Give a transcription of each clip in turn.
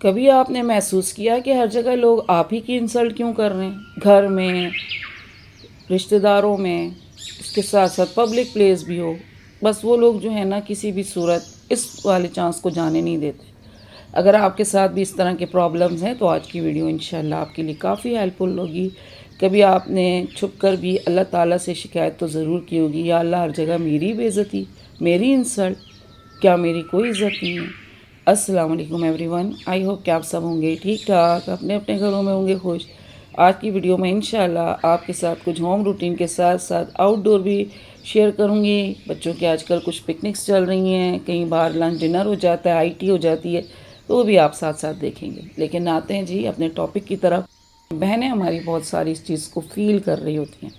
کبھی آپ نے محسوس کیا کہ ہر جگہ لوگ آپ ہی کی انسلٹ کیوں کر رہے ہیں؟ گھر میں، رشتہ داروں میں، اس کے ساتھ ساتھ پبلک پلیس بھی ہو، بس وہ لوگ جو ہے نا کسی بھی صورت اس والے چانس کو جانے نہیں دیتے۔ اگر آپ کے ساتھ بھی اس طرح کے پرابلمز ہیں تو آج کی ویڈیو انشاءاللہ آپ کے لیے کافی ہیلپ فل ہوگی۔ کبھی آپ نے چھپ کر بھی اللہ تعالیٰ سے شکایت تو ضرور کی ہوگی، یا اللہ ہر جگہ میری بے عزتی، میری انسلٹ، کیا میری کوئی عزت نہیں ہے؟ السلام علیکم ایوری ون، آئی ہوپ کہ آپ سب ہوں گے ٹھیک ٹھاک، اپنے اپنے گھروں میں ہوں گے خوش۔ آج کی ویڈیو میں انشاءاللہ آپ کے ساتھ کچھ ہوم روٹین کے ساتھ ساتھ آؤٹ ڈور بھی شیئر کروں گی۔ بچوں کے آج کل کچھ پکنکس چل رہی ہیں، کئی بار لنچ ڈنر ہو جاتا ہے، آئی ٹی ہو جاتی ہے، تو وہ بھی آپ ساتھ ساتھ دیکھیں گے۔ لیکن آتے ہیں جی اپنے ٹاپک کی طرف۔ بہنیں ہماری بہت ساری اس چیز کو فیل کر رہی ہوتی ہیں،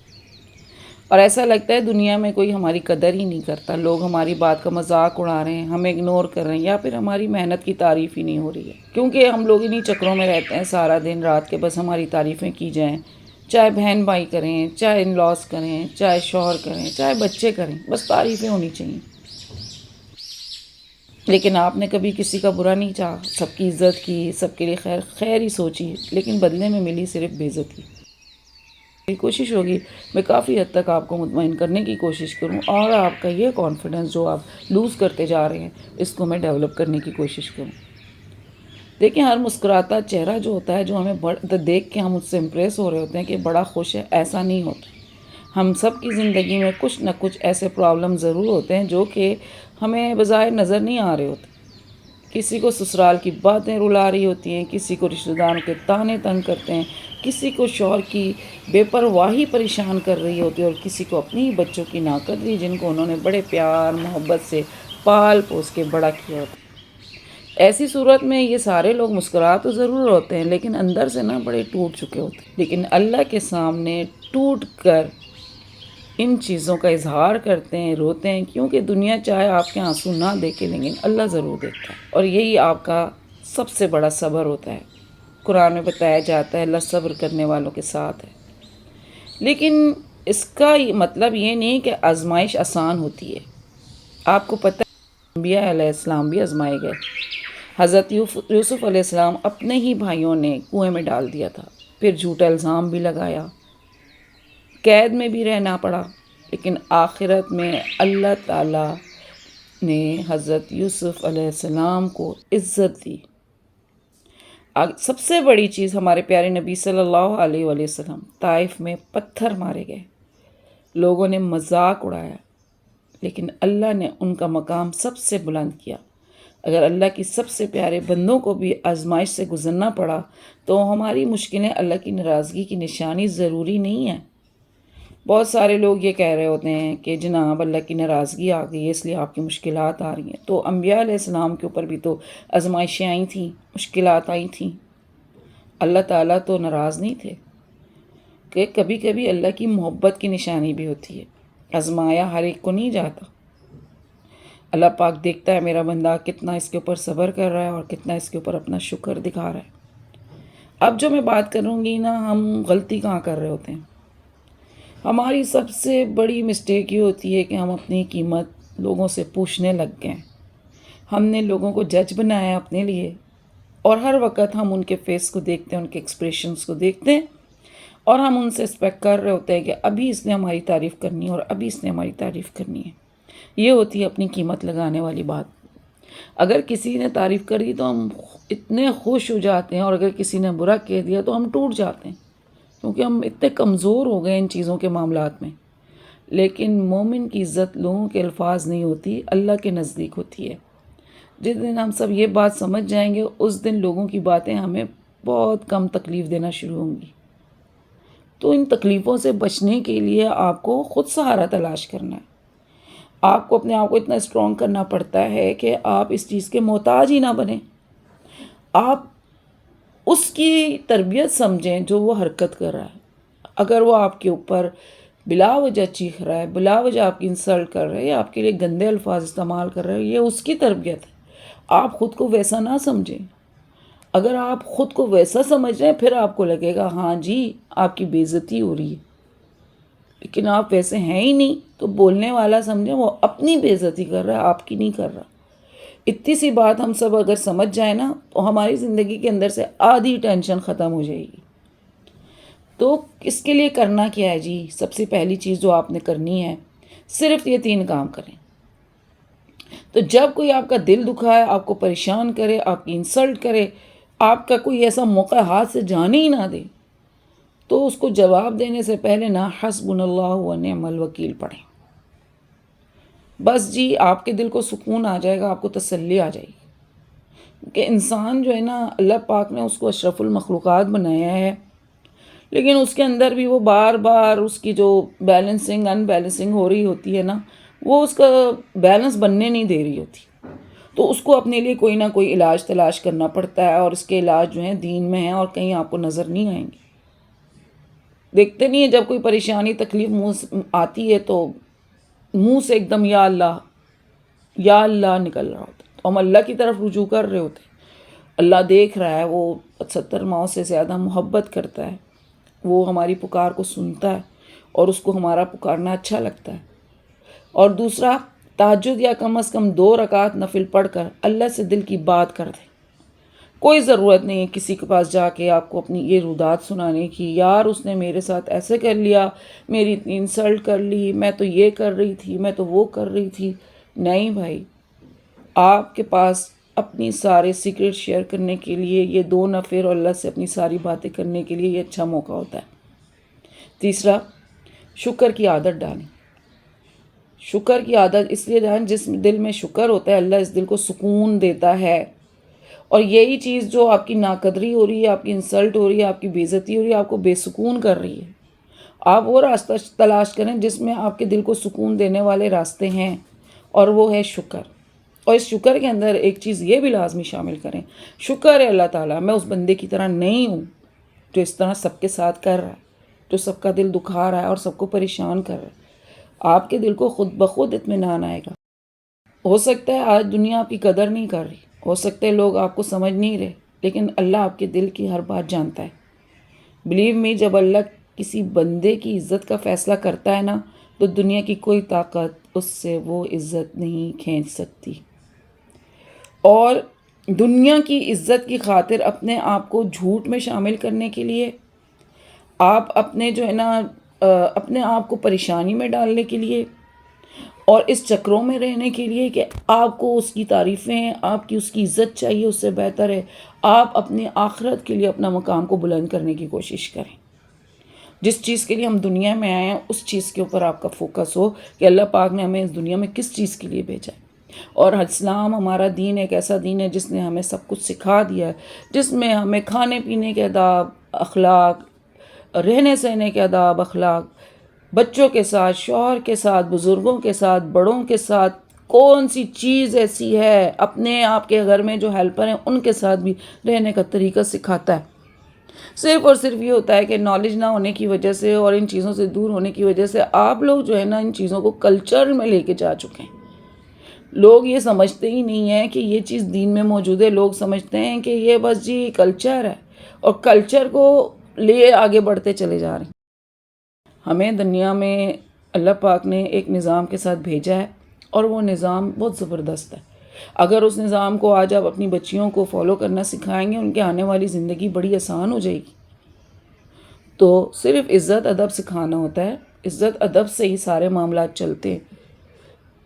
اور ایسا لگتا ہے دنیا میں کوئی ہماری قدر ہی نہیں کرتا، لوگ ہماری بات کا مذاق اڑا رہے ہیں، ہمیں اگنور کر رہے ہیں، یا پھر ہماری محنت کی تعریف ہی نہیں ہو رہی ہے، کیونکہ ہم لوگ انہی چکروں میں رہتے ہیں سارا دن رات کے، بس ہماری تعریفیں کی جائیں، چاہے بہن بھائی کریں، چاہے ان لاس کریں، چاہے شوہر کریں، چاہے بچے کریں، بس تعریفیں ہونی چاہیے۔ لیکن آپ نے کبھی کسی کا برا نہیں چاہا، سب کی عزت کی، سب کے لیے خیر ہی سوچی، لیکن بدلے میں ملی صرف بے عزتی۔ کوشش ہوگی میں کافی حد تک آپ کو مطمئن کرنے کی کوشش کروں، اور آپ کا یہ کانفیڈنس جو آپ لوز کرتے جا رہے ہیں اس کو میں ڈیولپ کرنے کی کوشش کروں۔ دیکھیں، ہر مسکراتا چہرہ جو ہوتا ہے، جو ہمیں دیکھ کے ہم اس سے امپریس ہو رہے ہوتے ہیں کہ بڑا خوش ہے، ایسا نہیں ہوتا۔ ہم سب کی زندگی میں کچھ نہ کچھ ایسے پرابلم ضرور ہوتے ہیں جو کہ ہمیں بظاہر نظر نہیں آ رہے ہوتے۔ کسی کو سسرال کی باتیں رلا رہی ہوتی ہیں، کسی کو رشتہ داروں کے طعنے تنگ کرتے ہیں، کسی کو شوہر کی بے پرواہی پریشان کر رہی ہوتی ہے، اور کسی کو اپنی ہی بچوں کی ناقدری، جن کو انہوں نے بڑے پیار محبت سے پال پوس کے بڑا کیا ہوتا ہے۔ ایسی صورت میں یہ سارے لوگ مسکرا تو ضرور ہوتے ہیں، لیکن اندر سے نا بڑے ٹوٹ چکے ہوتے ہیں، لیکن اللہ کے سامنے ٹوٹ کر ان چیزوں کا اظہار کرتے ہیں، روتے ہیں، کیونکہ دنیا چاہے آپ کے آنسو نہ دیکھے، لیکن اللہ ضرور دیکھتا ہے، اور یہی آپ کا سب سے بڑا صبر ہوتا ہے۔ قرآن میں بتایا جاتا ہے اللہ صبر کرنے والوں کے ساتھ ہے۔ لیکن اس کا مطلب یہ نہیں کہ آزمائش آسان ہوتی ہے۔ آپ کو پتہ ہے انبیاء علیہ السلام بھی آزمائے گئے۔ حضرت یوسف علیہ السلام اپنے ہی بھائیوں نے کنویں میں ڈال دیا تھا، پھر جھوٹا الزام بھی لگایا، قید میں بھی رہنا پڑا، لیکن آخرت میں اللہ تعالیٰ نے حضرت یوسف علیہ السلام کو عزت دی۔ سب سے بڑی چیز، ہمارے پیارے نبی صلی اللہ علیہ وآلہ وسلم طائف میں پتھر مارے گئے، لوگوں نے مذاق اڑایا، لیکن اللہ نے ان کا مقام سب سے بلند کیا۔ اگر اللہ کی سب سے پیارے بندوں کو بھی آزمائش سے گزرنا پڑا تو ہماری مشکلیں اللہ کی ناراضگی کی نشانی ضروری نہیں ہے۔ بہت سارے لوگ یہ کہہ رہے ہوتے ہیں کہ جناب اللہ کی ناراضگی آ گئی ہے اس لیے آپ کی مشکلات آ رہی ہیں، تو انبیاء علیہ السلام کے اوپر بھی تو آزمائشیں آئی تھیں، مشکلات آئی تھیں۔ اللہ تعالیٰ تو ناراض نہیں تھے، کہ کبھی کبھی اللہ کی محبت کی نشانی بھی ہوتی ہے، آزمایا ہر ایک کو نہیں جاتا۔ اللہ پاک دیکھتا ہے میرا بندہ کتنا اس کے اوپر صبر کر رہا ہے اور کتنا اس کے اوپر اپنا شکر دکھا رہا ہے۔ اب جو میں بات کروں گی نا، ہم غلطی کہاں کر رہے ہوتے ہیں؟ ہماری سب سے بڑی مسٹیک یہ ہوتی ہے کہ ہم اپنی قیمت لوگوں سے پوچھنے لگ گئے ہیں۔ ہم نے لوگوں کو جج بنایا اپنے لیے، اور ہر وقت ہم ان کے فیس کو دیکھتے ہیں، ان کے ایکسپریشنز کو دیکھتے ہیں، اور ہم ان سے ایکسپیکٹ کر رہے ہوتے ہیں کہ ابھی اس نے ہماری تعریف کرنی ہے اور ابھی اس نے ہماری تعریف کرنی ہے۔ یہ ہوتی ہے اپنی قیمت لگانے والی بات۔ اگر کسی نے تعریف کری تو ہم اتنے خوش ہو جاتے ہیں، اور اگر کسی نے برا کہہ دیا تو ہم ٹوٹ جاتے ہیں، کیونکہ ہم اتنے کمزور ہو گئے ان چیزوں کے معاملات میں۔ لیکن مومن کی عزت لوگوں کے الفاظ نہیں ہوتی، اللہ کے نزدیک ہوتی ہے۔ جس دن ہم سب یہ بات سمجھ جائیں گے، اس دن لوگوں کی باتیں ہمیں بہت کم تکلیف دینا شروع ہوں گی۔ تو ان تکلیفوں سے بچنے کے لیے آپ کو خود سہارا تلاش کرنا ہے۔ آپ کو اپنے آپ کو اتنا اسٹرانگ کرنا پڑتا ہے کہ آپ اس چیز کے محتاج ہی نہ بنیں۔ آپ اس کی تربیت سمجھیں جو وہ حرکت کر رہا ہے۔ اگر وہ آپ کے اوپر بلا وجہ چیخ رہا ہے، بلا وجہ آپ کی انسلٹ کر رہا ہے، یا آپ کے لیے گندے الفاظ استعمال کر رہا ہے، یہ اس کی تربیت ہے۔ آپ خود کو ویسا نہ سمجھیں۔ اگر آپ خود کو ویسا سمجھ رہے ہیں، پھر آپ کو لگے گا ہاں جی آپ کی بے عزتی ہو رہی ہے، لیکن آپ ویسے ہیں ہی نہیں، تو بولنے والا سمجھیں وہ اپنی بے عزتی کر رہا ہے، آپ کی نہیں کر رہا۔ اتنی سی بات ہم سب اگر سمجھ جائیں نا تو ہماری زندگی کے اندر سے آدھی ٹینشن ختم ہو جائے گی۔ تو اس کے لیے کرنا کیا ہے جی؟ سب سے پہلی چیز جو آپ نے کرنی ہے، صرف یہ 3 کام کریں۔ تو جب کوئی آپ کا دل دکھائے، آپ کو پریشان کرے، آپ کی انسلٹ کرے، آپ کا کوئی ایسا موقع ہاتھ سے جانے ہی نہ دے، تو اس کو جواب دینے سے پہلے نا حسبنا اللہ و نعم الوکیل پڑھیں۔ بس جی آپ کے دل کو سکون آ جائے گا، آپ کو تسلی آ جائے گی کہ انسان جو ہے نا، اللہ پاک نے اس کو اشرف المخلوقات بنایا ہے، لیکن اس کے اندر بھی وہ بار بار اس کی جو بیلنسنگ ان بیلنسنگ ہو رہی ہوتی ہے نا، وہ اس کا بیلنس بننے نہیں دے رہی ہوتی، تو اس کو اپنے لیے کوئی نہ کوئی علاج تلاش کرنا پڑتا ہے، اور اس کے علاج جو ہیں دین میں ہیں اور کہیں آپ کو نظر نہیں آئیں گے۔ دیکھتے نہیں ہیں جب کوئی پریشانی تکلیف منہ آتی ہے تو منہ سے ایک دم یا اللہ نکل رہا ہوتا ہے، تو ہم اللہ کی طرف رجوع کر رہے ہوتے ہیں۔ اللہ دیکھ رہا ہے، وہ 70 ماؤں سے زیادہ محبت کرتا ہے، وہ ہماری پکار کو سنتا ہے اور اس کو ہمارا پکارنا اچھا لگتا ہے۔ اور دوسرا، تہجد یا کم از کم 2 رکعت نفل پڑھ کر اللہ سے دل کی بات کر دیں۔ کوئی ضرورت نہیں ہے کسی کے پاس جا کے آپ کو اپنی یہ رودات سنانے کی، یار اس نے میرے ساتھ ایسے کر لیا، میری اتنی انسلٹ کر لی، میں تو یہ کر رہی تھی، میں تو وہ کر رہی تھی۔ نہیں بھائی، آپ کے پاس اپنی سارے سیکرٹ شیئر کرنے کے لیے یہ 2 نفل اور اللہ سے اپنی ساری باتیں کرنے کے لیے یہ اچھا موقع ہوتا ہے۔ تیسرا، شکر کی عادت ڈالیں۔ شکر کی عادت اس لیے ڈالیں، جس دل میں شکر ہوتا ہے اللہ اس دل کو سکون دیتا ہے، اور یہی چیز جو آپ کی ناقدری ہو رہی ہے، آپ کی انسلٹ ہو رہی ہے، آپ کی بے عزتی ہو رہی ہے، آپ کو بے سکون کر رہی ہے۔ آپ وہ راستہ تلاش کریں جس میں آپ کے دل کو سکون دینے والے راستے ہیں، اور وہ ہے شکر۔ اور اس شکر کے اندر ایک چیز یہ بھی لازمی شامل کریں، شکر ہے اللہ تعالیٰ میں اس بندے کی طرح نہیں ہوں جو اس طرح سب کے ساتھ کر رہا ہے، جو سب کا دل دکھا رہا ہے اور سب کو پریشان کر رہا ہے۔ آپ کے دل کو خود بخود اطمینان آئے گا۔ ہو سکتا ہے آج دنیا آپ کی قدر نہیں کر رہی، ہو سکتا ہے لوگ آپ کو سمجھ نہیں رہے، لیکن اللہ آپ کے دل کی ہر بات جانتا ہے۔ بلیو می، جب اللہ کسی بندے کی عزت کا فیصلہ کرتا ہے نا، تو دنیا کی کوئی طاقت اس سے وہ عزت نہیں کھینچ سکتی۔ اور دنیا کی عزت کی خاطر اپنے آپ کو جھوٹ میں شامل کرنے کے لیے، آپ اپنے جو ہے نا اپنے آپ کو پریشانی میں ڈالنے کے لیے، اور اس چکروں میں رہنے کے لیے کہ آپ کو اس کی تعریفیں، آپ کی اس کی عزت چاہیے، اس سے بہتر ہے آپ اپنی آخرت کے لیے اپنا مقام کو بلند کرنے کی کوشش کریں۔ جس چیز کے لیے ہم دنیا میں آئے ہیں اس چیز کے اوپر آپ کا فوکس ہو کہ اللہ پاک نے ہمیں اس دنیا میں کس چیز کے لیے بھیجا ہے۔ اور اسلام ہمارا دین ایک ایسا دین ہے جس نے ہمیں سب کچھ سکھا دیا ہے، جس میں ہمیں کھانے پینے کے آداب، اخلاق، رہنے سہنے کے آداب، اخلاق، بچوں کے ساتھ، شوہر کے ساتھ، بزرگوں کے ساتھ، بڑوں کے ساتھ، کون سی چیز ایسی ہے، اپنے آپ کے گھر میں جو ہیلپر ہیں ان کے ساتھ بھی رہنے کا طریقہ سکھاتا ہے۔ صرف اور صرف یہ ہوتا ہے کہ نالج نہ ہونے کی وجہ سے اور ان چیزوں سے دور ہونے کی وجہ سے آپ لوگ جو ہے نا ان چیزوں کو کلچر میں لے کے جا چکے ہیں۔ لوگ یہ سمجھتے ہی نہیں ہیں کہ یہ چیز دین میں موجود ہے، لوگ سمجھتے ہیں کہ یہ بس جی کلچر ہے، اور کلچر کو لیے آگے بڑھتے چلے جا رہے ہیں۔ ہمیں دنیا میں اللہ پاک نے ایک نظام کے ساتھ بھیجا ہے، اور وہ نظام بہت زبردست ہے۔ اگر اس نظام کو آج آپ اپنی بچیوں کو فالو کرنا سکھائیں گے، ان کے آنے والی زندگی بڑی آسان ہو جائے گی۔ تو صرف عزت ادب سکھانا ہوتا ہے، عزت ادب سے ہی سارے معاملات چلتے ہیں۔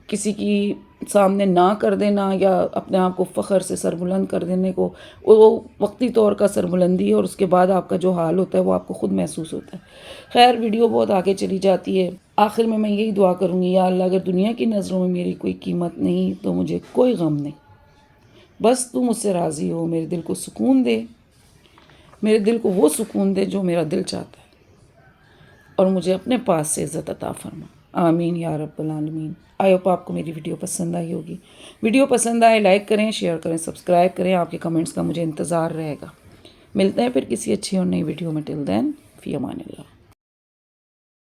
کسی کی سامنے نہ کر دینا یا اپنے آپ کو فخر سے سربلند کر دینے کو، وہ وقتی طور کا سربلندی ہے، اور اس کے بعد آپ کا جو حال ہوتا ہے وہ آپ کو خود محسوس ہوتا ہے۔ خیر، ویڈیو بہت آگے چلی جاتی ہے، آخر میں یہی دعا کروں گی، یا اللہ اگر دنیا کی نظروں میں میری کوئی قیمت نہیں تو مجھے کوئی غم نہیں، بس تو مجھ سے راضی ہو، میرے دل کو سکون دے، میرے دل کو وہ سکون دے جو میرا دل چاہتا ہے، اور مجھے اپنے پاس سے عزت عطا فرما۔ آمین یا رب العالمین۔ آئی ہوپ آپ کو میری ویڈیو پسند آئی ہوگی۔ ویڈیو پسند آئے لائک کریں، شیئر کریں، سبسکرائب کریں، آپ کے کمنٹس کا مجھے انتظار رہے گا۔ ملتے ہیں پھر کسی اچھی اور نئی ویڈیو میں، ٹل دین فی امان اللہ۔